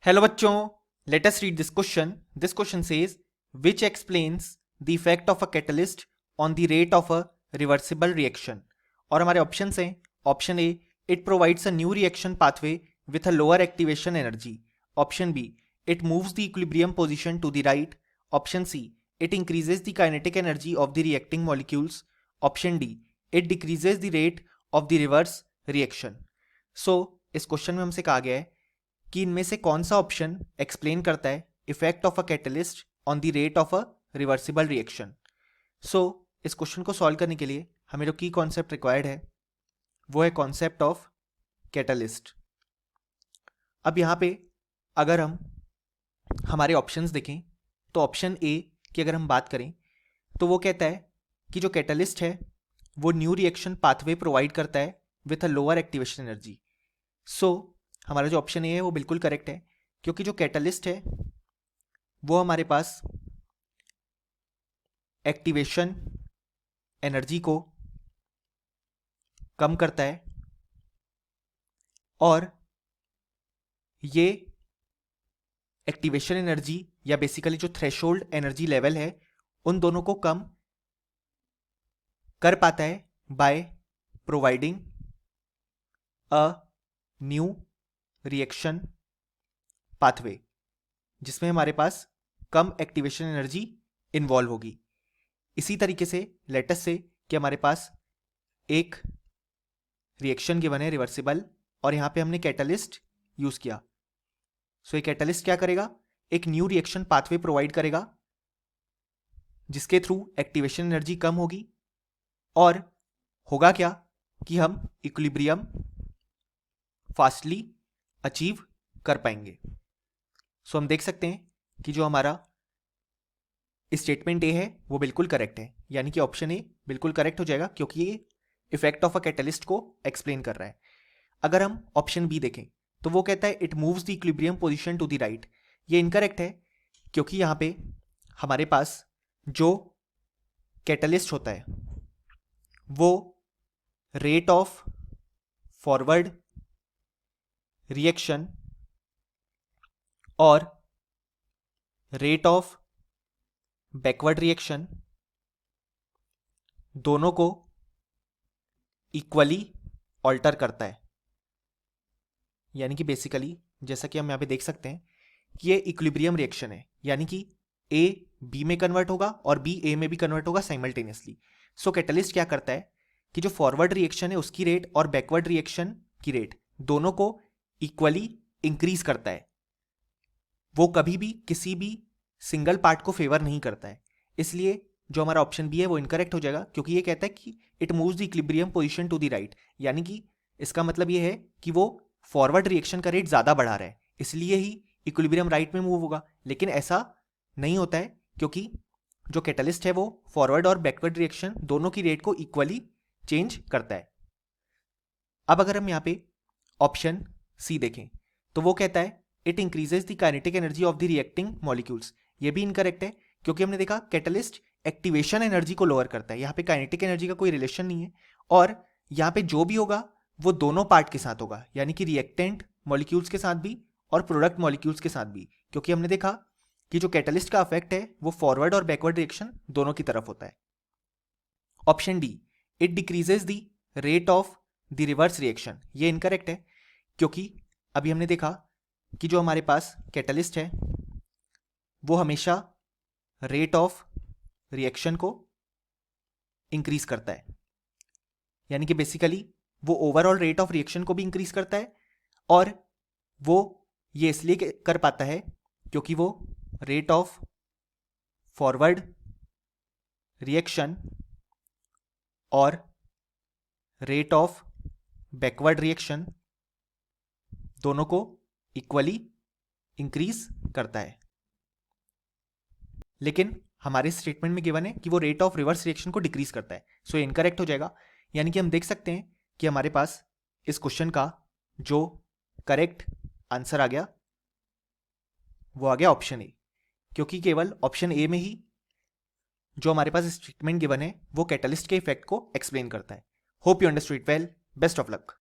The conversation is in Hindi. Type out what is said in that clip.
हेलो बच्चों, let us read this question. This question says which explains the effect of a catalyst on the rate of a reversible reaction. और हमारे ऑप्शन हैं. Option A, it provides a new reaction pathway with a lower activation energy. Option B, it moves the equilibrium position to the right. Option C, it increases the kinetic energy of the reacting molecules. Option D, it decreases the rate of the reverse reaction. So इस क्वेश्चन में हमसे कहा गया है कि इनमें से कौन सा ऑप्शन एक्सप्लेन करता है effect of a catalyst on the rate of a reversible reaction. So इस क्वेश्चन को सॉल्व करने के लिए हमें जो की कॉन्सेप्ट रिक्वायर्ड है वो है कॉन्सेप्ट ऑफ कैटलिस्ट. अब यहाँ पे अगर हम हमारे ऑप्शंस देखें तो ऑप्शन ए की अगर हम बात करें तो वो कहता है कि जो कैटलिस्ट है वो न्यू रिएक्शन पाथवे प्रोवाइड करता है with a lower activation energy. So हमारा जो ऑप्शन ए है वो बिल्कुल करेक्ट है, क्योंकि जो कैटलिस्ट है वो हमारे पास एक्टिवेशन एनर्जी को कम करता है और ये एक्टिवेशन एनर्जी या बेसिकली जो थ्रेशोल्ड एनर्जी लेवल है उन दोनों को कम कर पाता है by providing a new reaction pathway जिसमें हमारे पास कम एक्टिवेशन एनर्जी इन्वॉल्व होगी. इसी तरीके से लेटस से कि हमारे पास एक रिएक्शन गिवन है रिवर्सिबल और यहाँ पे हमने कैटलिस्ट यूज किया. सो ये कैटलिस्ट क्या करेगा, एक न्यू रिएक्शन पाथवे प्रोवाइड करेगा जिसके थ्रू एक्टिवेशन एनर्जी कम होगी और होगा क्या कि हम इक्विलिब्रियम फास्टली अचीव कर पाएंगे. सो हम देख सकते हैं कि जो हमारा स्टेटमेंट ए है वो बिल्कुल करेक्ट है, यानी कि ऑप्शन ए बिल्कुल करेक्ट हो जाएगा क्योंकि ये इफेक्ट ऑफ अ कैटलिस्ट को एक्सप्लेन कर रहा है. अगर हम ऑप्शन बी देखें तो वो कहता है it moves the equilibrium position to the right. ये इनकरेक्ट है क्योंकि यहाँ पे हमारे पास जो कैटलिस्ट होता है वो रेट ऑफ फॉरवर्ड रिएक्शन और रेट ऑफ बैकवर्ड रिएक्शन दोनों को इक्वली ऑल्टर करता है. यानी कि बेसिकली जैसा कि हम यहाँ पे देख सकते हैं कि ये इक्विलिब्रियम रिएक्शन है, यानी कि ए बी में कन्वर्ट होगा और बी ए में भी कन्वर्ट होगा साइमल्टेनियसली. सो कैटलिस्ट क्या करता है कि जो फॉरवर्ड रिएक्शन है उसकी रेट और बैकवर्ड रिएक्शन की रेट दोनों को इक्वली इंक्रीज करता है. वो कभी भी किसी भी सिंगल पार्ट को फेवर नहीं करता है. इसलिए जो हमारा ऑप्शन बी है वो इनकरेक्ट हो जाएगा क्योंकि ये कहता है कि it moves the equilibrium position to the right. यानी कि इसका मतलब ये है कि वो फॉरवर्ड रिएक्शन का रेट ज्यादा बढ़ा रहा है, इसलिए ही इक्विलिब्रियम राइट में मूव होगा. लेकिन ऐसा नहीं होता है क्योंकि जो कैटलिस्ट है वो फॉरवर्ड और बैकवर्ड रिएक्शन दोनों की रेट को इक्वली चेंज करता है. अब अगर हम यहाँ पे ऑप्शन सी देखें तो वो कहता है it increases the kinetic energy of the reacting molecules. ये भी इनकरेक्ट है क्योंकि हमने देखा कैटलिस्ट एक्टिवेशन एनर्जी को लोअर करता है. यहाँ पे काइनेटिक एनर्जी का कोई रिलेशन नहीं है और यहाँ पे जो भी होगा वो दोनों पार्ट के साथ होगा, यानी कि रिएक्टेंट मॉलिक्यूल्स के साथ भी और प्रोडक्ट मॉलिक्यूल्स के साथ भी, क्योंकि हमने देखा कि जो कैटलिस्ट का इफेक्ट है वो फॉरवर्ड और बैकवर्ड रिएक्शन दोनों की तरफ होता है. Option D, it decreases the rate of the reverse reaction. ये इनकरेक्ट है क्योंकि अभी हमने देखा कि जो हमारे पास कैटलिस्ट है वो हमेशा रेट ऑफ रिएक्शन को इंक्रीज करता है, यानी कि बेसिकली वो ओवरऑल रेट ऑफ रिएक्शन को भी इंक्रीज करता है और वो ये इसलिए कर पाता है क्योंकि वो रेट ऑफ फॉरवर्ड रिएक्शन और रेट ऑफ बैकवर्ड रिएक्शन दोनों को इक्वली इंक्रीज करता है. लेकिन हमारे स्टेटमेंट में गिवन है कि वो रेट ऑफ रिवर्स रिएक्शन को डिक्रीज करता है. सो ये इनकरेक्ट हो जाएगा. यानी कि हम देख सकते हैं कि हमारे पास इस क्वेश्चन का जो करेक्ट आंसर आ गया वो आ गया ऑप्शन ए, क्योंकि केवल ऑप्शन ए में ही जो हमारे पास स्टेटमेंट गिवन है वो कैटलिस्ट के इफेक्ट को एक्सप्लेन करता है. Hope you understood well. Best of luck.